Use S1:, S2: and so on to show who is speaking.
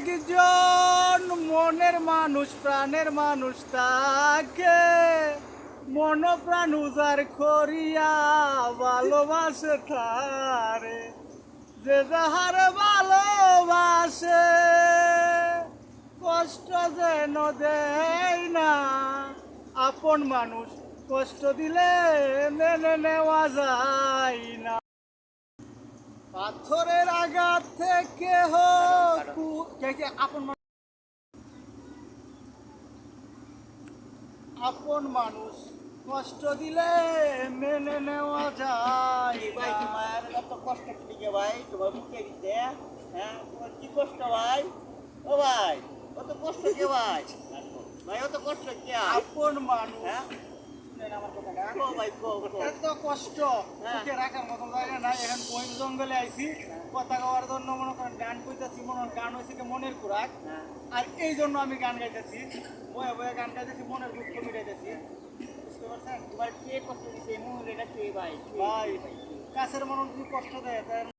S1: একজন মনের মানুষ প্রাণের মানুষ তাকে মন প্রাণ উজাড় করিয়া ভালোবাসে তারে যে যাহার ভালোবাসে কষ্ট যেন দেয় না আপন মানুষ কষ্ট দিলে মেনে নেওয়া যায় না পাথরের আঘাত থেকে হোক আপন মানুষ কষ্ট দিলে মেনে নেওয়া যায়
S2: ভাই তোমার এত কষ্ট কি ভাই তোমার মুখে দিতে হ্যাঁ তোমার কি কষ্ট ভাই ও ভাই কত কষ্ট কে ভাই ভাই অত কষ্ট কে
S1: আপন মানুষ
S2: হ্যাঁ আমার কথাটা কো ভাই কো
S1: এত কষ্ট মুখে রাখার মতন জায়গা নাই এখন বন জঙ্গলে আইছি কথা কওয়ার জন্য মনে করেন গান কইতাছি গান হয়েছে কি মনের খুরাক আর এই জন্য আমি গান গাইতেছি বয়ে বয়ে গান গাইতেছি মনের দুঃখ মিটাইতেছি বুঝতে পারছেন
S2: তোমার কে কষ্ট দিছে মহিলাটা কে ভাই
S1: ভাই কাছের মানুষ যদি কষ্ট দেয় তার